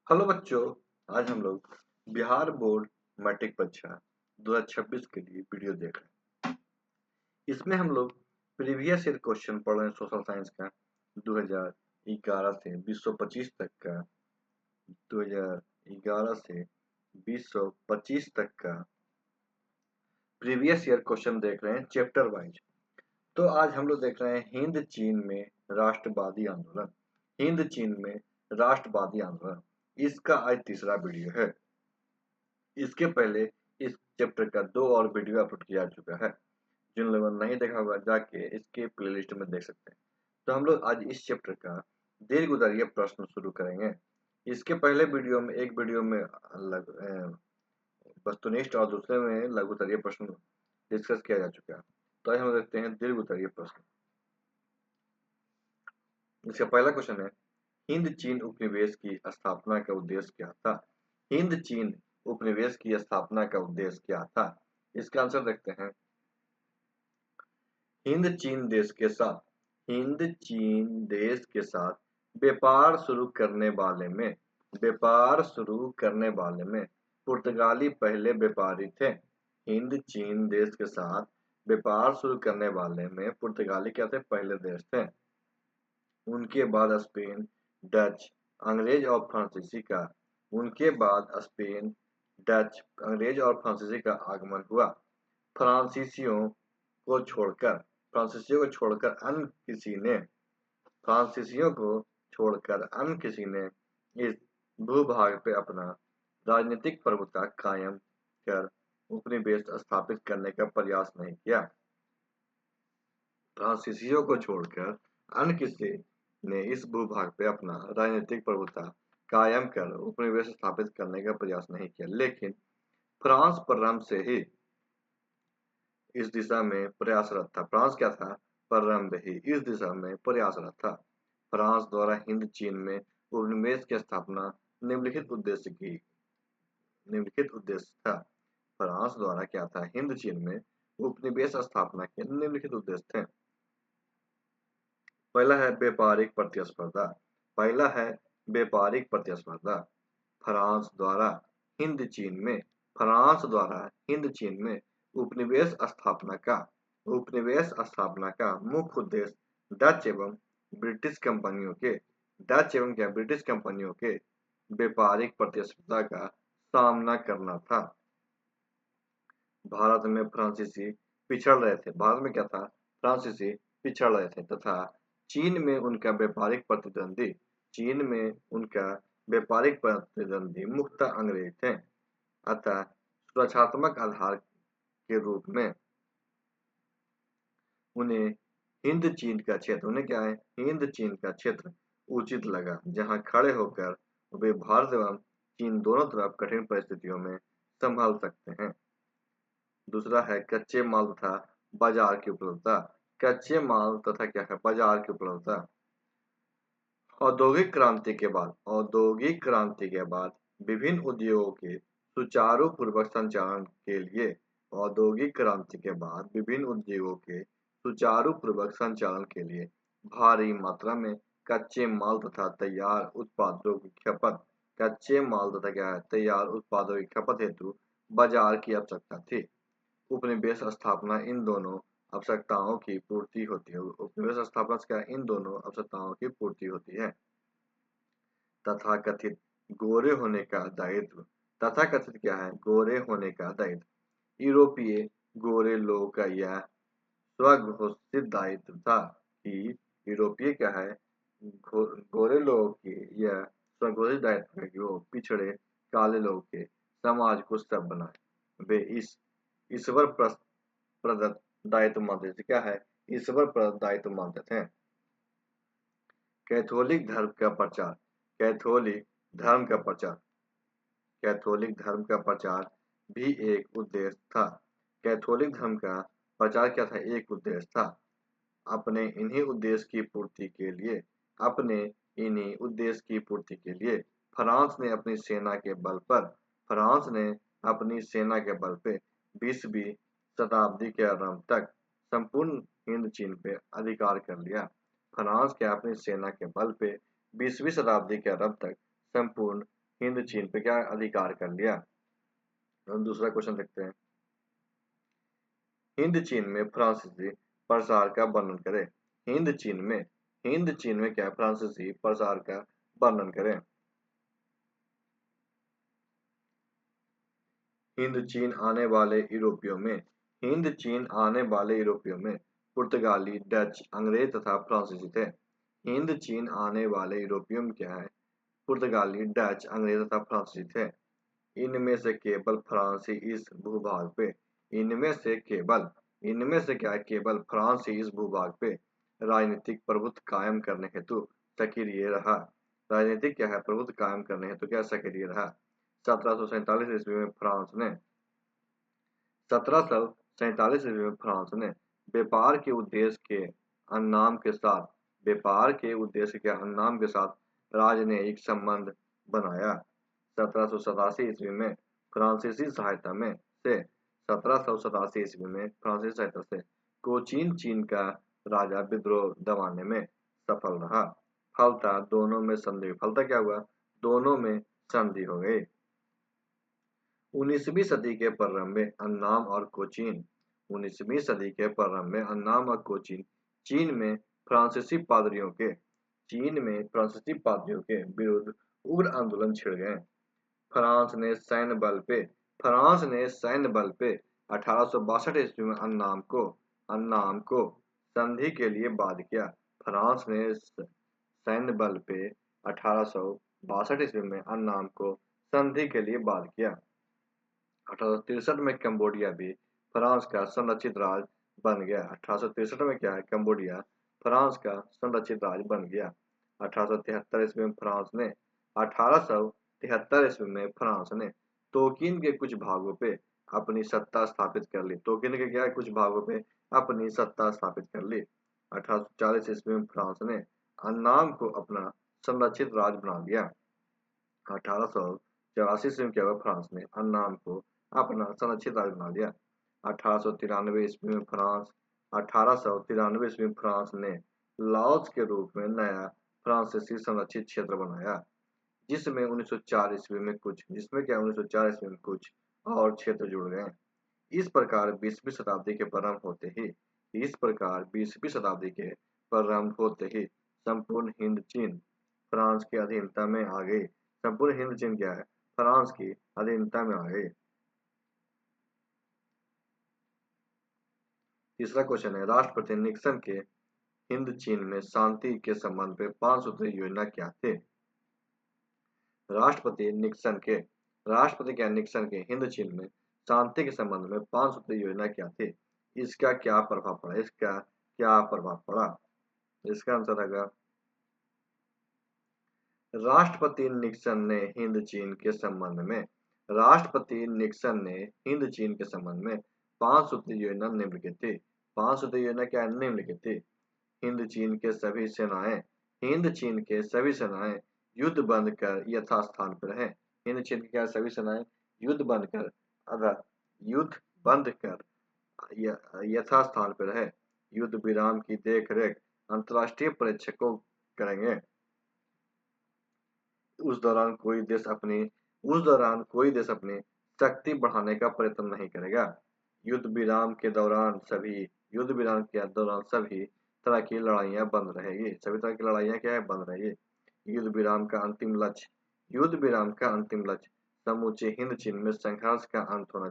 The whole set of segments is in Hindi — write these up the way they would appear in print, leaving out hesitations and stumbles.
हेलो बच्चों। आज हम लोग बिहार बोर्ड मैट्रिक परीक्षा 2026 के लिए वीडियो देख रहे हैं। इसमें हम लोग प्रीवियस ईयर क्वेश्चन पढ़ रहे हैं सोशल साइंस का 2011 से 2025 तक का 2011 से 2025 तक का प्रीवियस ईयर क्वेश्चन देख रहे हैं चैप्टर वाइज। तो आज हम लोग देख रहे हैं हिंद चीन में राष्ट्रवादी आंदोलन। हिंद चीन में राष्ट्रवादी आंदोलन, इसका आज तीसरा वीडियो है। इसके पहले इस चैप्टर का 2 और वीडियो अपलोड किया जा चुका है। जिन लोगों ने नहीं देखा होगा जाके इसके प्लेलिस्ट में देख सकते हैं। तो हम लोग आज इस चैप्टर का दीर्घ उत्तरीय प्रश्न शुरू करेंगे। इसके पहले वीडियो में एक वीडियो में वस्तुनिष्ठ और दूसरे में लघु उत्तरीय प्रश्न डिस्कस किया जा चुका है। तो आज हम देखते हैं दीर्घ उत्तरीय प्रश्न। इसका पहला क्वेश्चन है, हिंद चीन उपनिवेश की स्थापना का उद्देश्य क्या था? हिंद चीन उपनिवेश की स्थापना का उद्देश्य क्या था? इसका आंसर देखते हैं। हिंद चीन देश के साथ व्यापार शुरू करने वाले में पुर्तगाली पहले व्यापारी थे। हिंद चीन देश के साथ व्यापार शुरू करने वाले में पुर्तगाली क्या थे? पहले देश थे। उनके बाद स्पेन, डच, अंग्रेज और फ्रांसीसी का आगमन हुआ। फ्रांसीसियों को छोड़कर अन्य किसी ने इस भूभाग पे अपना राजनीतिक प्रभुत्व कायम कर उपनिवेश स्थापित करने का प्रयास नहीं किया। फ्रांसीसियों को छोड़कर अन्य किसी ने इस भूभाग पे अपना राजनीतिक प्रभुत्व कायम कर उपनिवेश स्थापित करने का प्रयास नहीं किया, लेकिन फ्रांस प्रारंभ से ही इस दिशा में प्रयासरत था। फ्रांस क्या था? प्रारंभ ही इस दिशा में प्रयासरत था। फ्रांस द्वारा हिंद चीन में उपनिवेश की स्थापना निम्नलिखित उद्देश्य था। फ्रांस द्वारा क्या था? हिंद चीन में उपनिवेश स्थापना के निम्नलिखित उद्देश्य थे। पहला है व्यापारिक प्रतिस्पर्धा। फ्रांस द्वारा हिंद चीन में उपनिवेश स्थापना का मुख्य उद्देश्य डच एवं ब्रिटिश कंपनियों के व्यापारिक प्रतिस्पर्धा का सामना करना था। भारत में फ्रांसीसी पिछड़ रहे थे तथा चीन में उनका व्यापारिक प्रतिद्वंदी मुख्यतः अंग्रेज थे। अतः सुरक्षात्मक आधार के रूप में उन्हें हिंद चीन का क्षेत्र उचित लगा, जहां खड़े होकर वे भारत एवं चीन दोनों तरफ कठिन परिस्थितियों में संभाल सकते हैं। दूसरा है कच्चे माल तथा बाजार की उपलब्धता। औद्योगिक क्रांति के बाद विभिन्न उद्योगों के सुचारू पूर्वक संचालन के लिए भारी मात्रा में कच्चे माल तथा तैयार उत्पादों की खपत हेतु बाजार की आवश्यकता थी। उपनिवेश स्थापना इन दोनों आवश्यकताओं की पूर्ति होती है। तथाकथित गोरे होने का दायित्व यूरोपीय गोरे लोगों का यह स्वघोषित दायित्व था कि गोरे लोगों की यह स्वघोषित दायित्व है कि वो पिछड़े काले लोगों के समाज को सब बनाए। वे इस ईश्वर प्रदत्त दायित्व मानते थे। क्या है? ईश्वर प्रदत्त दायित्व मानते थे। कैथोलिक धर्म का प्रचार भी एक उद्देश्य था। कैथोलिक धर्म का प्रचार क्या था? एक उद्देश्य था। अपने इन्हीं उद्देश्य की पूर्ति के लिए फ्रांस ने अपनी सेना के बल पे 20वीं शताब्दी के आरंभ तक संपूर्ण हिंद चीन पे अधिकार कर लिया। फ्रांस के अपनी सेना के बल पे 20वीं शताब्दी के आरंभ तक संपूर्ण हिंद चीन पे क्या अधिकार कर लिया। हम दूसरा क्वेश्चन देखते हैं। हिंद चीन में फ्रांसीसी प्रसार का वर्णन करें। हिंद चीन में क्या फ्रांसीसी प्रसार का वर्णन करें। हिंद चीन आने वाले यूरोपियों में पुर्तगाली, डच, अंग्रेज तथा फ्रांसीसी थे। हिंद चीन आने वाले यूरोपियों में क्या है, पुर्तगाली, डच, अंग्रेज तथा फ्रांसीसी थे। इनमें से केवल फ्रांस ही इस भूभाग पे इनमें से क्या है, केवल फ्रांस ही इस भूभाग पे राजनीतिक प्रभुत्व कायम करने हेतु सक्रिय रहा। राजनीतिक क्या है, प्रभुत्व कायम करने हेतु क्या सक्रिय रहा। 1747 ईस्वी में फ्रांस ने 1747 ईस्वी में फ्रांस ने व्यापार के उद्देश्य के अन्नाम के साथ राजनयिक संबंध बनाया। 1787 ईस्वी में फ्रांसीसी सहायता में से 1787 ईस्वी में फ्रांसीसी सहायता से कोचीन चीन का राजा विद्रोह दबाने में सफल रहा। फलता क्या हुआ, दोनों में संधि हो गई। 19वीं सदी के प्रारंभ में अन्नाम और कोचीन चीन में फ्रांसीसी पादरियों के विरुद्ध उग्र आंदोलन छिड़ गए। फ्रांस ने सैन्य बल पे 1862 ईस्वी में अन्नाम को संधि के लिए बाध्य किया। फ्रांस ने सैन्य बल पे 1862 ईस्वी में अन्नाम को संधि के लिए बाध्य किया। 1863 में कंबोडिया भी फ्रांस का संरक्षित राज्य बन गया। 1863 में क्या है, कंबोडिया फ्रांस का संरक्षित राज्य बन गया। 1873 ईस्वी में फ्रांस ने तोकिन के कुछ भागों पे अपनी सत्ता स्थापित कर ली। 1840 ईस्वी में फ्रांस ने अन्नाम को अपना संरक्षित राज्य बना लिया। 1884 ईस्वी में क्या हुआ, फ्रांस ने अन्नाम को अपना संरक्षित राज्य बना लिया। 1893 ईस्वी में फ्रांस ने लाओस के रूप में नया फ्रांसीसी संरक्षित क्षेत्र बनाया, जिसमें 1904 ईस्वी में कुछ और क्षेत्र जुड़ गए। इस प्रकार 20वीं शताब्दी के प्रारंभ होते ही संपूर्ण हिंद चीन फ्रांस की अधीनता में आ गई। फ्रांस की अधीनता में आ गई। तीसरा क्वेश्चन है, राष्ट्रपति निक्सन के हिंद चीन में शांति के संबंध में 5 सूत्री योजना क्या थे। राष्ट्रपति निक्सन के हिंद चीन में शांति के संबंध में 5 सूत्री योजना क्या थी। इसका क्या प्रभाव पड़ा। इसका आंसर है, राष्ट्रपति निक्सन ने हिंद चीन के संबंध में 5 सूत्री योजना निम्नलिखित थी। 5 सूत्री योजना क्या निम्नलिखित थी। हिंद चीन के सभी सेनाएं युद्ध बंद कर यथास्थान पर रहें। हिंद चीन की क्या सभी सेनाएं युद्ध बंद कर यथास्थान पर रहे। युद्ध विराम की देखरेख अंतर्राष्ट्रीय प्रेक्षकों करेंगे। उस दौरान कोई देश अपनी शक्ति बढ़ाने का प्रयत्न नहीं करेगा। युद्ध विराम के दौरान सभी तरह की लड़ाइयां बंद रहेगी। बंद रहेगी। युद्ध विराम का अंतिम लक्ष्य समूचे हिंद चीन में संघर्ष का अंत होना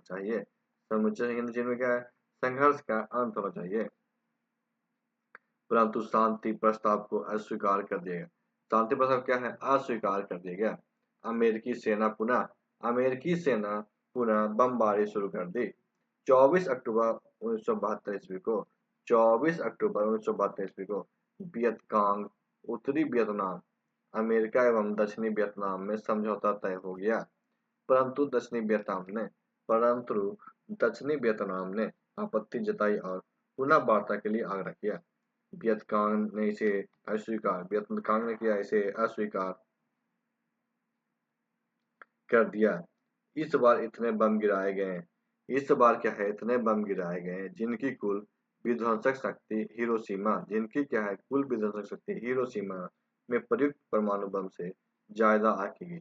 चाहिए। परंतु शांति प्रस्ताव को अस्वीकार कर दिया गया। शांति प्रस्ताव क्या है, अस्वीकार कर दिया गया। अमेरिकी सेना पुनः बमबारी शुरू कर दी। 24 अक्टूबर 1972 ईस्वी को वियतकांग, उत्तरी वियतनाम, अमेरिका एवं दक्षिणी वियतनाम में समझौता तय हो गया। परंतु दक्षिणी वियतनाम ने आपत्ति जताई और पुनः वार्ता के लिए आग्रह किया। वियतकांग ने इसे अस्वीकार कर दिया। इस बार इतने बम गिराए गए जिनकी कुल विध्वंसक शक्ति हिरोशिमा में प्रयुक्त परमाणु बम से ज्यादा आंकी गई।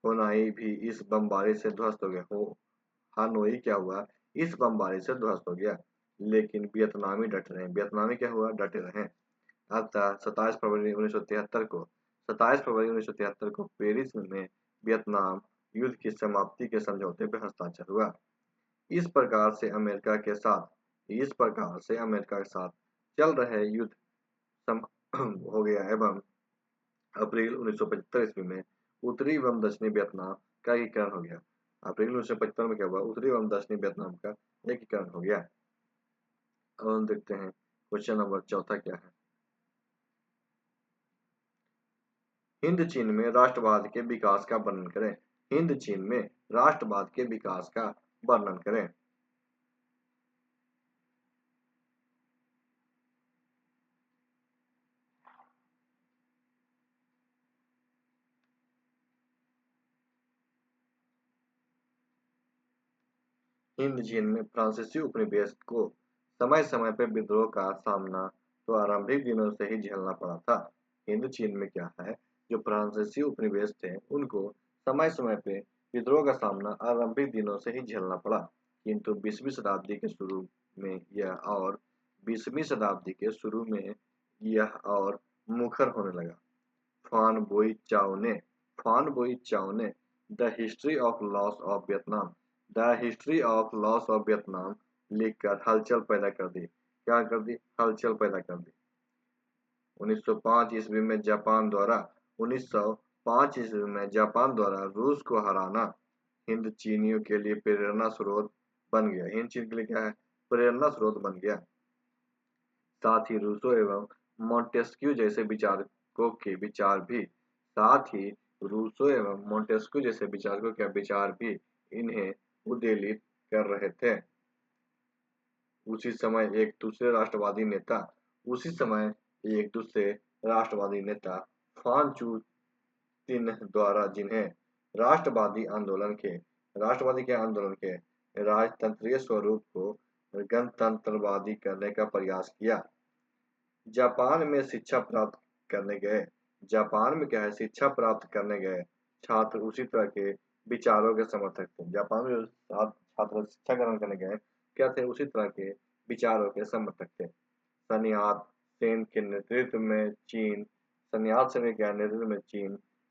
होनाई भी इस बमबारी से ध्वस्त हो गया। हानोई क्या हुआ, इस बमबारी से ध्वस्त हो गया। लेकिन वियतनामी डटे रहे। वियतनामी क्या हुआ, डटे रहे। अतः 27 फरवरी 1973 को पेरिस में वियतनाम युद्ध की समाप्ति के समझौते पर हस्ताक्षर हुआ। इस प्रकार से अमेरिका के साथ चल रहे युद्ध सम हो गया एवं अप्रैल 1975 ईस्वी में उत्तरी एवं दक्षिणी वियतनाम का एकीकरण हो गया। अप्रैल 1975 में क्या हुआ, उत्तरी एवं दक्षिणी वियतनाम का एकीकरण हो गया। अब हम देखते हैं क्वेश्चन नंबर 4 क्या है। हिंद चीन में राष्ट्रवाद के विकास का वर्णन करें। हिंद चीन में राष्ट्रवाद के विकास का वर्णन करें। हिंद चीन में फ्रांसीसी उपनिवेश को समय समय पर विद्रोह का सामना तो आरंभिक दिनों से ही झेलना पड़ा था। हिंद चीन में क्या है, जो फ्रांसीसी उपनिवेश थे उनको समय समय पे विद्रोह का सामना आरंभिक दिनों से ही झेलना पड़ा, किंतु 20वीं शताब्दी के शुरू में यह और मुखर होने लगा। फान बोई चाओ ने the history of loss of Vietnam लिखकर हलचल पैदा कर दी। क्या कर दी, हलचल पैदा कर दी। 1905 ईस्वी में जापान द्वारा रूस को हराना हिंद चीनियों के लिए प्रेरणा स्रोत बन गया। हिंद चीन के लिए क्या है, प्रेरणा स्रोत बन गया। साथ ही रूसो एवं मोंटेस्क्यू जैसे विचारकों के विचार भी इन्हें उद्वेलित कर रहे थे। उसी समय एक दूसरे राष्ट्रवादी नेता फान चू तिन द्वारा जिन्हें राष्ट्रवादी के आंदोलन के राजतंत्रीय स्वरूप को गणतंत्रवादी करने का प्रयास किया। जापान में शिक्षा प्राप्त करने गए छात्र उसी तरह के विचारों के समर्थक थे। जापान में छात्र शिक्षा ग्रहण करने गए क्या थे, उसी तरह के विचारों के समर्थक थे। सन्यात सेन के नेतृत्व में चीन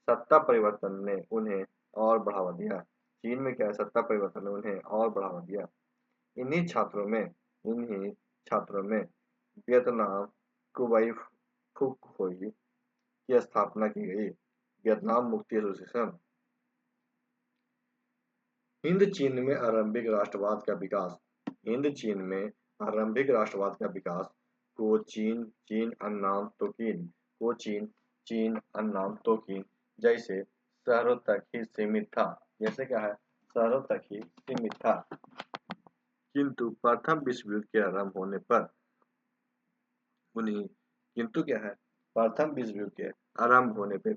सत्ता परिवर्तन ने उन्हें और बढ़ावा दिया। चीन में क्या है, सत्ता परिवर्तन ने उन्हें और बढ़ावा दिया। इन्हीं छात्रों में वियतनाम कुबाई फुक होई की स्थापना की गई, वियतनाम मुक्ति एसोसिएशन। हिंद चीन में आरंभिक राष्ट्रवाद का विकास। हिंद चीन में आरंभिक राष्ट्रवाद का विकास कोचीन अन्नाम तोकिन जैसे शहरों तक ही सीमित था। जैसे क्या है, शहरों तक ही सीमित था। किंतु प्रथम विश्व युद्ध के आरंभ होने पर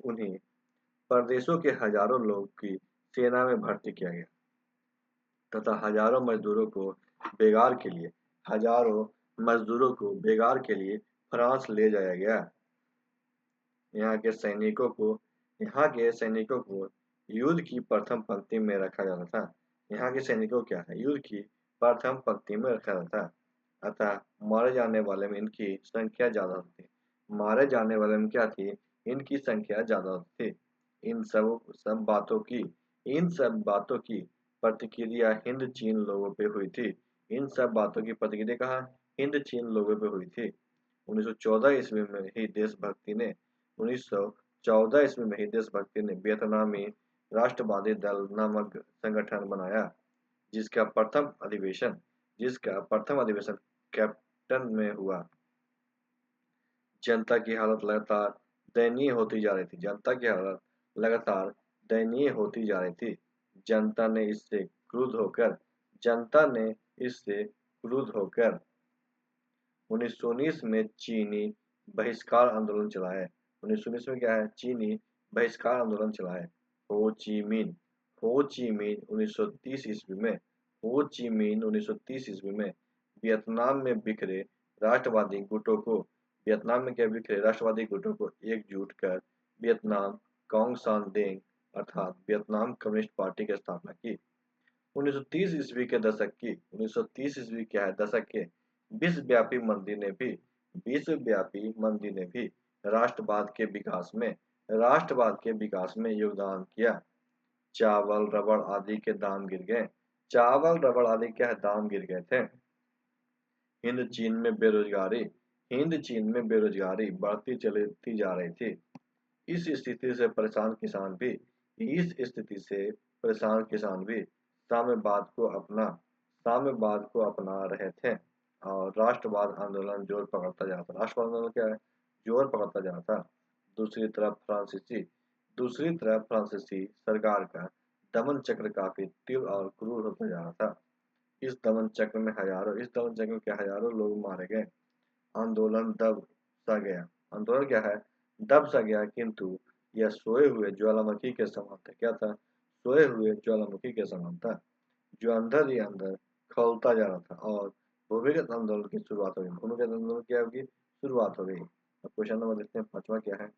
उन्हें प्रदेशों के हजारों लोग की सेना में भर्ती किया गया तथा हजारों मजदूरों को बेगार के लिए फ्रांस ले जाया गया। यहाँ के सैनिकों को युद्ध की प्रथम पंक्ति में रखा जाता था। यहाँ के सैनिकों क्या है, युद्ध की प्रथम पंक्ति में रखा जाता था। अतः मारे जाने वाले में इनकी संख्या ज्यादा थी। इन सब बातों की प्रतिक्रिया हिंद चीन लोगों पे हुई थी। इन सब बातों की प्रतिक्रिया कहाँ, हिंद चीन लोगों पे हुई थी। 1914 ईस्वी में ही देशभक्ति ने वियतनामी राष्ट्रवादी दल नामक संगठन बनाया, जिसका प्रथम अधिवेशन कैप्टन में हुआ। जनता की हालत लगातार दयनीय होती जा रही थी। जनता ने इससे क्रुद्ध होकर 1919 में चीनी बहिष्कार आंदोलन चलाए। 1919 में क्या है, चीनी बहिष्कार आंदोलन चलाए। हो ची मिन 1930 ईस्वी में वियतनाम में बिखरे राष्ट्रवादी गुटों को एकजुट कर वियतनाम कांग सान देंग अर्थात वियतनाम कम्युनिस्ट पार्टी की स्थापना की। 1930 ईस्वी के दशक की 1930 ईस्वी क्या है दशक के विश्वव्यापी मंदी ने भी राष्ट्रवाद के विकास में योगदान किया। चावल रबड़ आदि के दाम गिर गए। चावल रबड़ आदि क्या है दाम गिर गए थे। हिंद चीन में बेरोजगारी बढ़ती चलती जा रही थी। इस स्थिति से परेशान किसान भी साम्यवाद को अपना रहे थे और राष्ट्रवाद आंदोलन राष्ट्रवाद आंदोलन क्या है जोर पकड़ता जा रहा था। दूसरी तरफ फ्रांसीसी सरकार का दमन चक्र काफी तीव्र और क्रूर होता जा रहा था। इस दमन चक्र में हजारों लोग मारे गए। आंदोलन दब सा गया। आंदोलन क्या है दब सा गया, किंतु यह सोए हुए ज्वालामुखी के समान था। क्या था सोए हुए ज्वालामुखी के समान था जो अंदर ही अंदर खौलता जा रहा था और भूमिगत आंदोलन की शुरुआत हो गई। भूमिगत आंदोलन क्या होगी शुरुआत हो गई। अब क्वेश्चन नंबर देखते हैं पांचवा क्या है।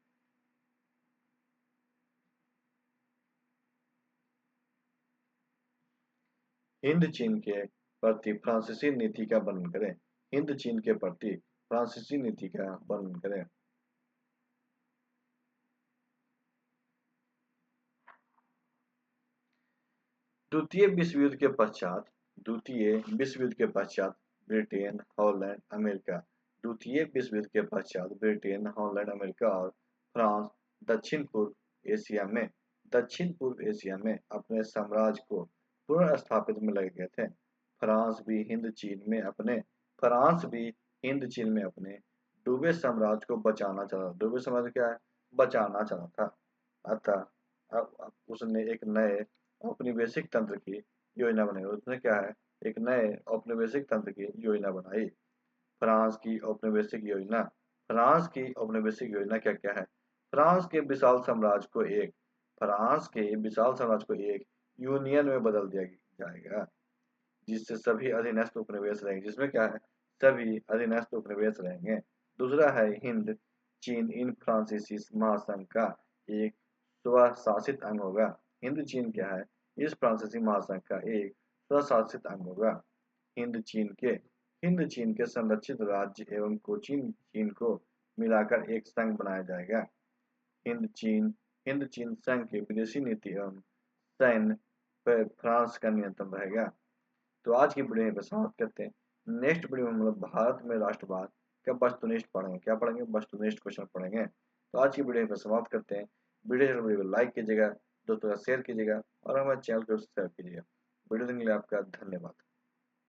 हिंद चीन के प्रति फ्रांसीसी नीति का वर्णन करें। हिंद चीन के प्रति फ्रांसीसी नीति का वर्णन करें। द्वितीय विश्व युद्ध के पश्चात ब्रिटेन, हॉलैंड, अमेरिका द्वितीय विश्व युद्ध के पश्चात ब्रिटेन, हॉलैंड, अमेरिका और फ्रांस दक्षिण पूर्व एशिया में अपने साम्राज्य को पुनर्स्थापित में लगे गए थे। फ्रांस भी हिंद चीन में अपने डूबे साम्राज्य को बचाना चाहता। डूबे साम्राज्य क्या है बचाना चाहता था। अतः अब उसने एक नए औपनिवेशिक तंत्र की योजना बनाई। उसने क्या है एक नए औपनिवेशिक तंत्र की योजना बनाई। फ्रांस की औपनिवेशिक योजना क्या क्या है फ्रांस के विशाल साम्राज्य को एक यूनियन में बदल दिया जाएगा जिससे सभी अधीनस्थ उपनिवेश रहेंगे। जिसमें क्या है सभी अधीनस्थ उपनिवेश रहेंगे। दूसरा है हिंद चीन इन फ्रांसीसी महासंघ का एक स्वशासित अंग होगा। हिंद चीन क्या है इस फ्रांसीसी महासंघ का एक स्वशासित अंग होगा। हिंद चीन के संरक्षित राज्य एवं कोचीन चीन को मिलाकर एक संघ बनाया जाएगा। हिंद चीन संघ की विदेशी नीति एवं सैन्य पर फ्रांस का नियंत्रण रहेगा। तो आज की वीडियो में समाप्त करते हैं। नेक्स्ट वीडियो में हम लोग भारत में राष्ट्रवाद का वस्तुनिष्ठ पढ़ेंगे। क्या पढ़ेंगे वस्तुनिष्ठ क्वेश्चन पढ़ेंगे। तो आज की वीडियो में समाप्त करते हैं। वीडियो को लाइक कीजिएगा, दोस्तों का शेयर कीजिएगा और हमारे चैनल को सब्सक्राइब कीजिएगा। वीडियो देखने के लिए आपका धन्यवाद।